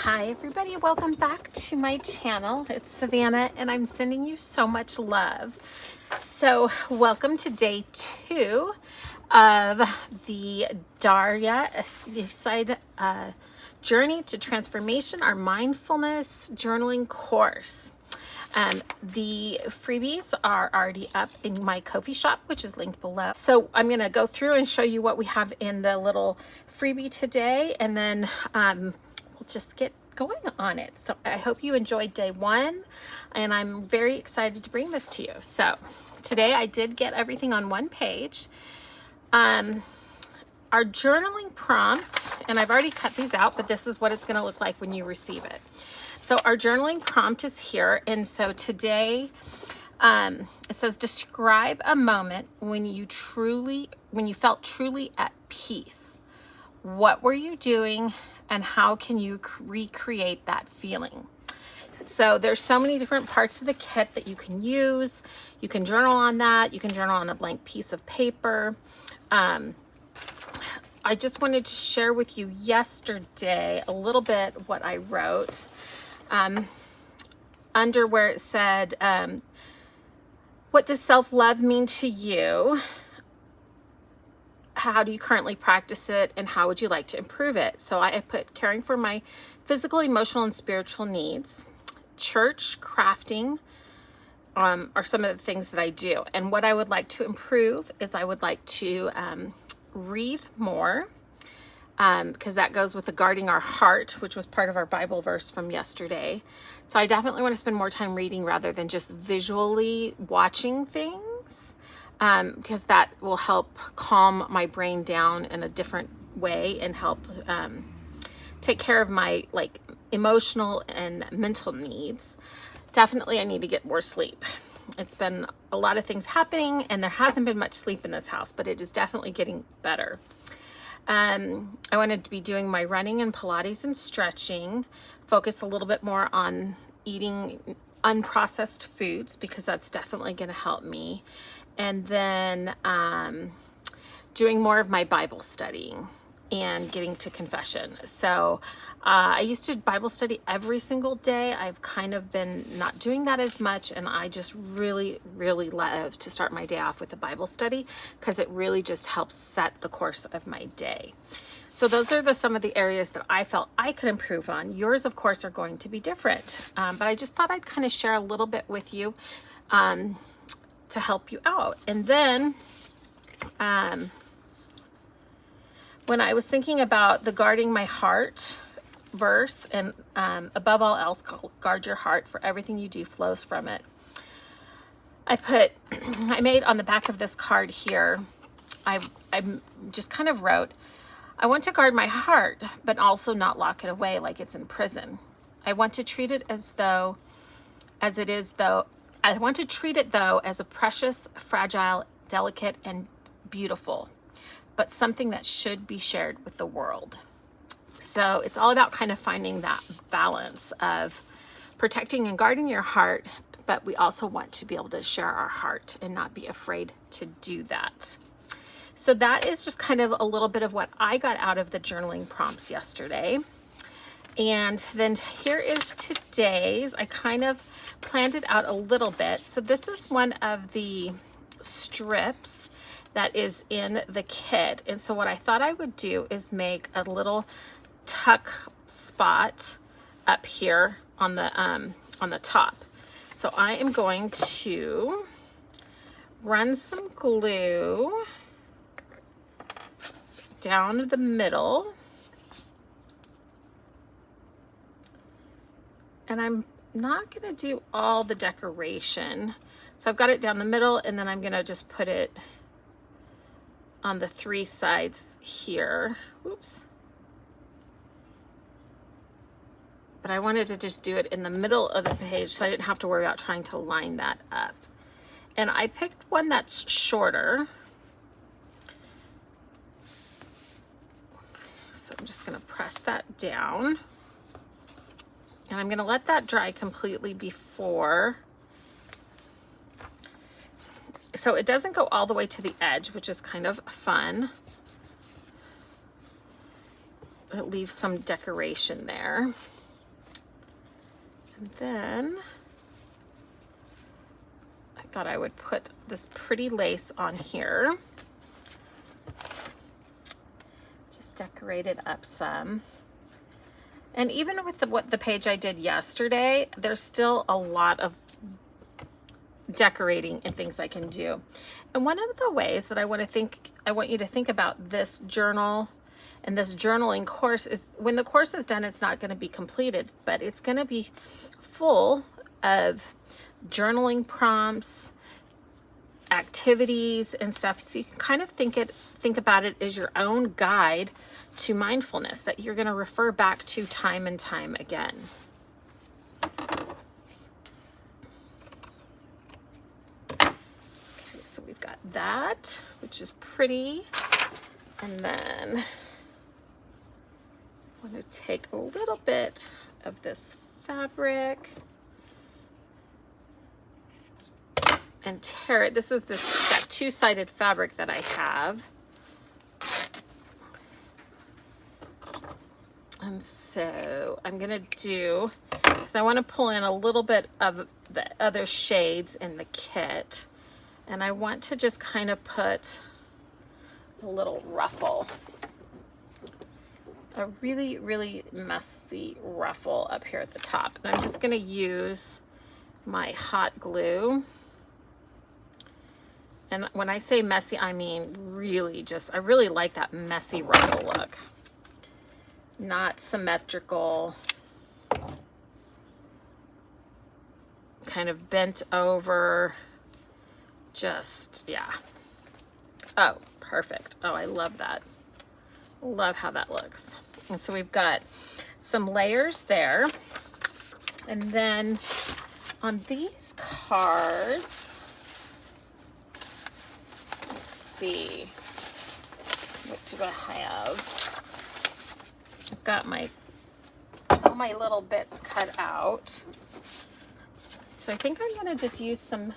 Hi everybody, welcome back to my channel. It's Savannah and I'm sending you so much love. So welcome to day 2 of the Daria Seaside Journey to Transformation, our mindfulness journaling course. The freebies are already up in my Ko-fi shop, which is linked below. So I'm going to go through and show you what we have in the little freebie today, and then we'll just get going on it. So I hope you enjoyed day 1, and I'm very excited to bring this to you. So today I did get everything on one page. Our journaling prompt, and I've already cut these out, but this is what it's going to look like when you receive it. So our journaling prompt is here. And so today it says, describe a moment when you felt truly at peace. What were you doing and how can you recreate that feeling? So there's so many different parts of the kit that you can use. You can journal on that. You can journal on a blank piece of paper. I just wanted to share with you yesterday a little bit what I wrote. Under where it said, what does self-love mean to you? How do you currently practice it? And how would you like to improve it? So I put caring for my physical, emotional, and spiritual needs. Church, crafting are some of the things that I do. And what I would like to improve is I would like to read more. Because that goes with the guarding our heart, which was part of our Bible verse from yesterday. So I definitely want to spend more time reading rather than just visually watching things, because that will help calm my brain down in a different way and help take care of my emotional and mental needs. Definitely I need to get more sleep. It's been a lot of things happening and there hasn't been much sleep in this house, but it is definitely getting better. I wanted to be doing my running and Pilates and stretching, focus a little bit more on eating unprocessed foods because that's definitely going to help me. And then doing more of my Bible studying and getting to confession. So I used to Bible study every single day. I've kind of been not doing that as much, and I just really, really love to start my day off with a Bible study because it really just helps set the course of my day. So those are some of the areas that I felt I could improve on. Yours, of course, are going to be different, but I just thought I'd kind of share a little bit with you to help you out. And then when I was thinking about the guarding my heart verse and above all else, guard your heart, for everything you do flows from it. I made on the back of this card here, I just kind of wrote, I want to guard my heart, but also not lock it away like it's in prison. I want to treat it as a precious, fragile, delicate, and beautiful, but something that should be shared with the world. So it's all about kind of finding that balance of protecting and guarding your heart, but we also want to be able to share our heart and not be afraid to do that. So that is just kind of a little bit of what I got out of the journaling prompts yesterday. And then here is today's. I kind of planned it out a little bit. So this is one of the strips that is in the kit. And so what I thought I would do is make a little tuck spot up here on the top. So I am going to run some glue down the middle. And I'm not going to do all the decoration. So I've got it down the middle, and then I'm going to just put it on the 3 sides here. Oops. But I wanted to just do it in the middle of the page so I didn't have to worry about trying to line that up. And I picked one that's shorter. So I'm just going to press that down. And I'm going to let that dry completely before. So it doesn't go all the way to the edge, which is kind of fun. It leaves some decoration there. And then I thought I would put this pretty lace on here. Just decorate it up some. And even with the page I did yesterday, there's still a lot of decorating and things I can do. And one of the ways that I want you to think about this journal and this journaling course is, when the course is done, it's not going to be completed, but it's going to be full of journaling prompts, activities and stuff. So you can kind of think about it as your own guide to mindfulness that you're going to refer back to time and time again. Okay, so we've got that, which is pretty. And then I want to take a little bit of this fabric and tear it. This is that two-sided fabric that I have. And so I'm gonna do, because I want to pull in a little bit of the other shades in the kit, and I want to just kind of put a little ruffle, a really, really messy ruffle up here at the top. And I'm just gonna use my hot glue. And when I say messy, I mean really I really like that messy ruffle look. Not symmetrical, kind of bent over, just, yeah. Oh, perfect. Oh, I love that. Love how that looks. And so we've got some layers there. And then on these cards, let's see, what do I have? I've got all my little bits cut out. So I think I'm gonna just use some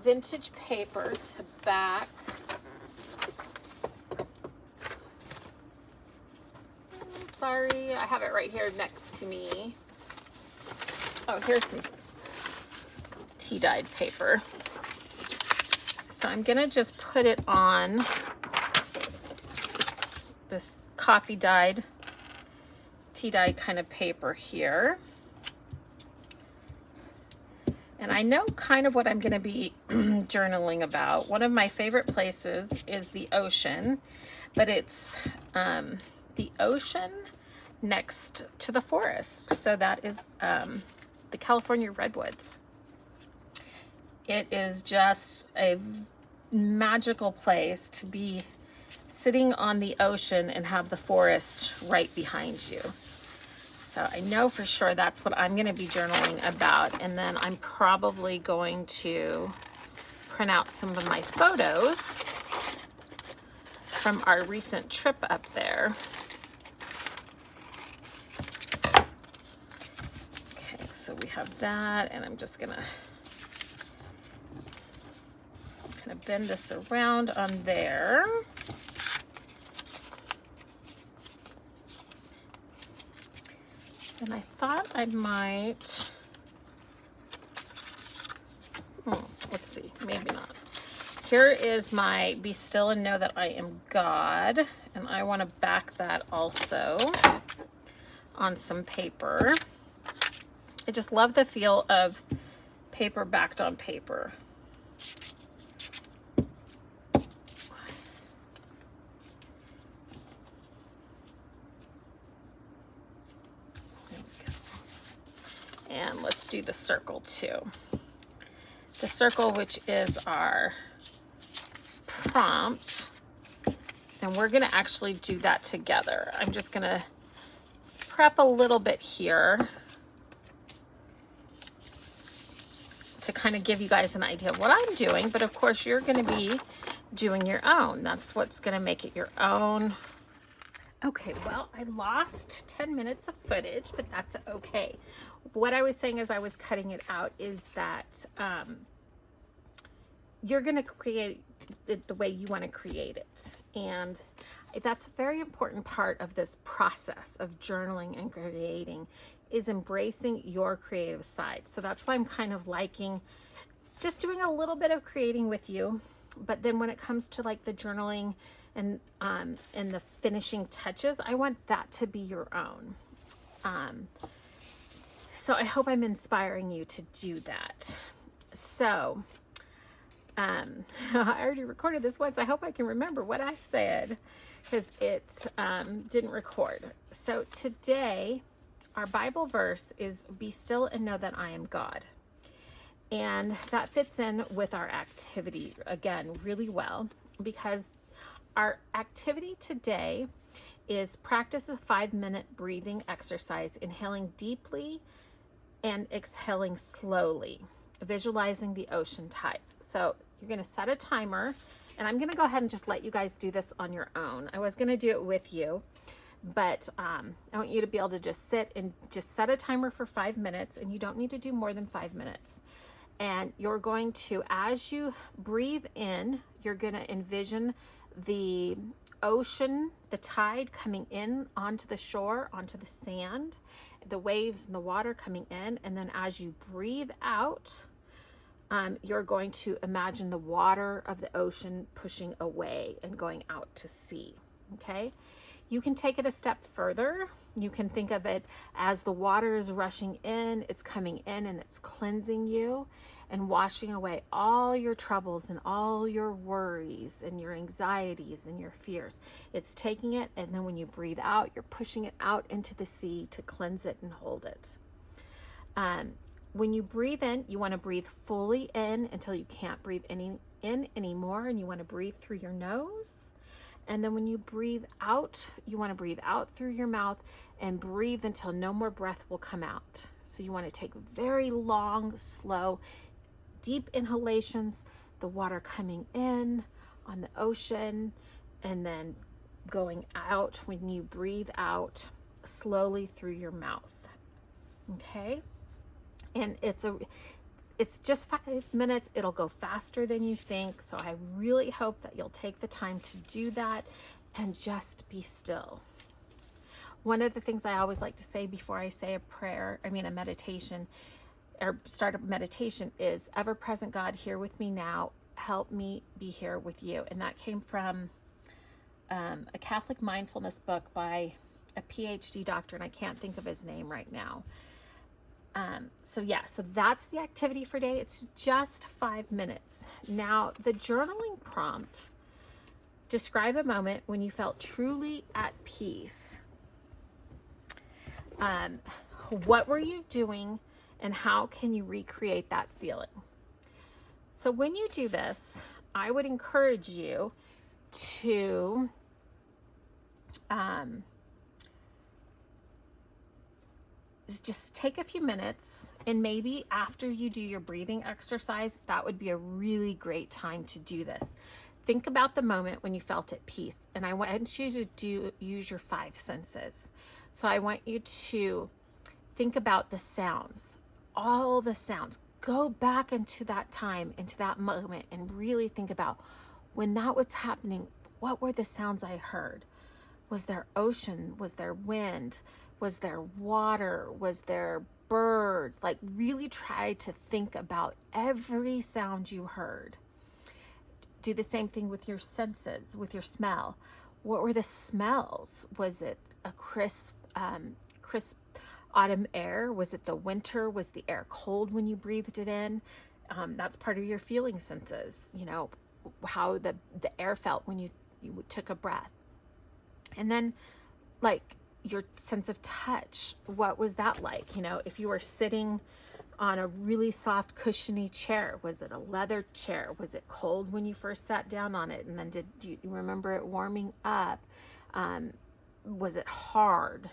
vintage paper to back. Sorry, I have it right here next to me. Oh, here's some tea-dyed paper. So I'm gonna just put it on this coffee dyed, tea dyed kind of paper here. And I know kind of what I'm going to be journaling about. One of my favorite places is the ocean, but it's the ocean next to the forest. So that is the California redwoods. It is just a magical place to be sitting on the ocean and have the forest right behind you. So I know for sure that's what I'm going to be journaling about. And then I'm probably going to print out some of my photos from our recent trip up there. Okay, so we have that, and I'm just going to kind of bend this around on there. And I thought I might, let's see, maybe not. Here is my Be Still and Know That I Am God. And I want to back that also on some paper. I just love the feel of paper backed on paper. And let's do the circle too. The circle, which is our prompt, and we're gonna actually do that together. I'm just gonna prep a little bit here to kind of give you guys an idea of what I'm doing, but of course you're gonna be doing your own. That's what's gonna make it your own. Okay, well, I lost 10 minutes of footage, but that's okay. What I was saying as I was cutting it out is that you're going to create it the way you want to create it. And that's a very important part of this process of journaling and creating, is embracing your creative side. So that's why I'm kind of liking just doing a little bit of creating with you. But then when it comes to like the journaling and the finishing touches, I want that to be your own. So I hope I'm inspiring you to do that. So I already recorded this once. I hope I can remember what I said, because it didn't record. So today, our Bible verse is, "Be still and know that I am God." And that fits in with our activity, again, really well, because our activity today is practice a 5-minute breathing exercise, inhaling deeply and exhaling slowly, visualizing the ocean tides. So you're going to set a timer, and I'm going to go ahead and just let you guys do this on your own. I was going to do it with you, but I want you to be able to just sit and just set a timer for 5 minutes, and you don't need to do more than 5 minutes. And you're going to, as you breathe in, you're going to envision the ocean, the tide coming in onto the shore, onto the sand, the waves and the water coming in. And then as you breathe out, you're going to imagine the water of the ocean pushing away and going out to sea. Okay? You can take it a step further. You can think of it as the water is rushing in, it's coming in and it's cleansing you and washing away all your troubles and all your worries and your anxieties and your fears. It's taking it, and then when you breathe out, you're pushing it out into the sea to cleanse it and hold it. When you breathe in, you want to breathe fully in until you can't breathe in anymore, and you want to breathe through your nose. And then when you breathe out, you want to breathe out through your mouth and breathe until no more breath will come out. So you want to take very long, slow, deep inhalations, the water coming in on the ocean, and then going out when you breathe out slowly through your mouth. Okay? And it's just 5 minutes. It'll go faster than you think. So I really hope that you'll take the time to do that and just be still. One of the things I always like to say before I say a meditation, or start a meditation, is, ever-present God, here with me now, help me be here with you. And that came from a Catholic mindfulness book by a PhD doctor, and I can't think of his name right now. So that's the activity for today. It's just 5 minutes. Now, the journaling prompt: describe a moment when you felt truly at peace. What were you doing, and how can you recreate that feeling? So when you do this, I would encourage you to just take a few minutes, and maybe after you do your breathing exercise, that would be a really great time to do this. Think about the moment when you felt at peace, and I want you to use your 5 senses. So I want you to think about the sounds, all the sounds. Go back into that time, into that moment, and really think about, when that was happening, what were the sounds I heard? Was there ocean? Was there wind? Was there water? Was there birds? Like, really try to think about every sound you heard. Do the same thing with your senses, with your smell. What were the smells? Was it a crisp autumn air? Was it the winter? Was the air cold when you breathed it in? That's part of your feeling senses, how the air felt when you took a breath. And then, like, your sense of touch, what was that like? If you were sitting on a really soft, cushiony chair, was it a leather chair? Was it cold when you first sat down on it? And then do you remember it warming up? Was it hard?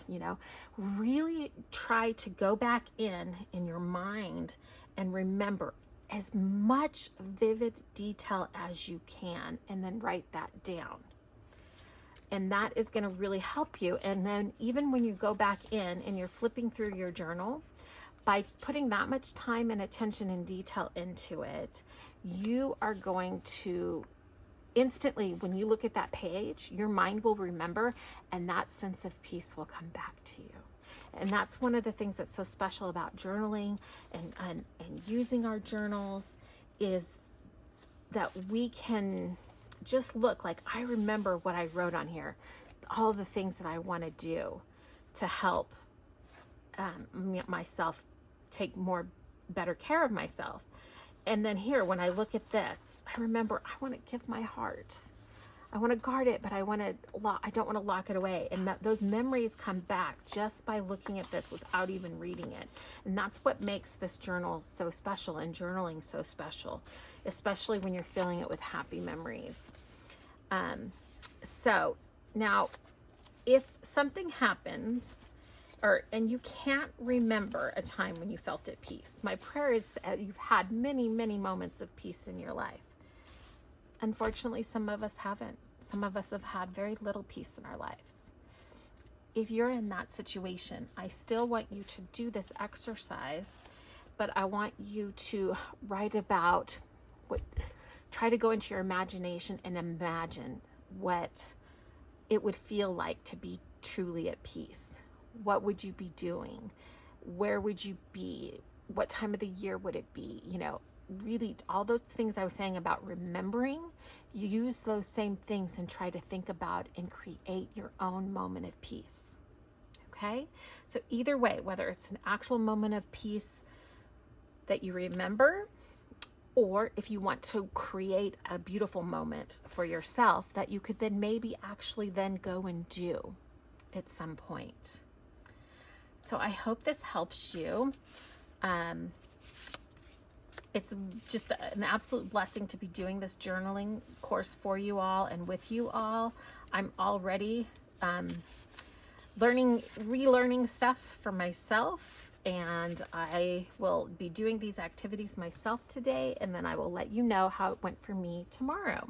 Really try to go back in your mind and remember as much vivid detail as you can, and then write that down. And that is going to really help you. And then even when you go back in and you're flipping through your journal, by putting that much time and attention and detail into it, you are going to instantly, when you look at that page, your mind will remember, and that sense of peace will come back to you. And that's one of the things that's so special about journaling and using our journals, is that we can just look like, I remember what I wrote on here, all the things that I want to do to help myself take better care of myself. And then here, when I look at this, I remember I want to give my heart. I want to guard it, but I don't want to lock it away. And those memories come back just by looking at this without even reading it. And that's what makes this journal so special, and journaling so special, especially when you're filling it with happy memories. So now, if something happens, and you can't remember a time when you felt at peace, my prayer is that you've had many, many moments of peace in your life. Unfortunately, some of us haven't. Some of us have had very little peace in our lives. If you're in that situation, I still want you to do this exercise, but I want you to write about try to go into your imagination and imagine what it would feel like to be truly at peace. What would you be doing? Where would you be? What time of the year would it be? Really, all those things I was saying about remembering, you use those same things and try to think about and create your own moment of peace. Okay? So either way, whether it's an actual moment of peace that you remember, or if you want to create a beautiful moment for yourself that you could then maybe actually then go and do at some point. So I hope this helps you. It's just an absolute blessing to be doing this journaling course for you all and with you all. I'm already relearning stuff for myself, and I will be doing these activities myself today, and then I will let you know how it went for me tomorrow.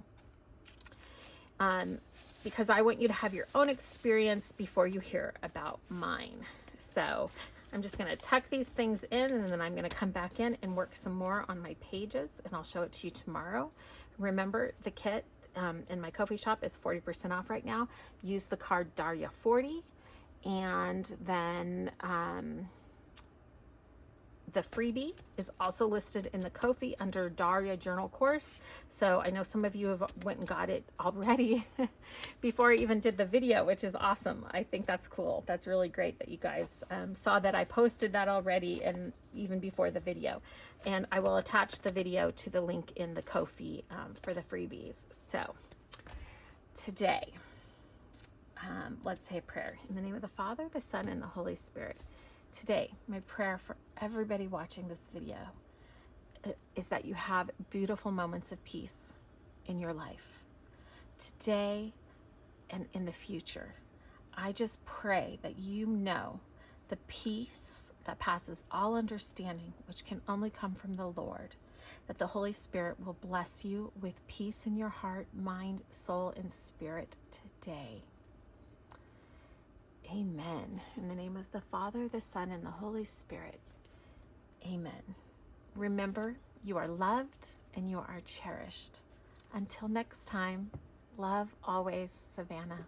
Because I want you to have your own experience before you hear about mine. So I'm just going to tuck these things in, and then I'm going to come back in and work some more on my pages, and I'll show it to you tomorrow. Remember, the kit in my Ko-fi shop is 40% off right now. Use the card Daria40, and then the freebie is also listed in the Ko-fi under Daria Journal Course. So I know some of you have went and got it already before I even did the video, which is awesome. I think that's cool. That's really great that you guys saw that I posted that already, and even before the video. And I will attach the video to the link in the Ko-fi for the freebies. So today, let's say a prayer. In the name of the Father, the Son, and the Holy Spirit. Today, my prayer for everybody watching this video is that you have beautiful moments of peace in your life. Today and in the future, I just pray that you know the peace that passes all understanding, which can only come from the Lord, that the Holy Spirit will bless you with peace in your heart, mind, soul, and spirit today. Amen. In the name of the Father, the Son, and the Holy Spirit. Amen. Remember, you are loved and you are cherished. Until next time, love always, Savannah.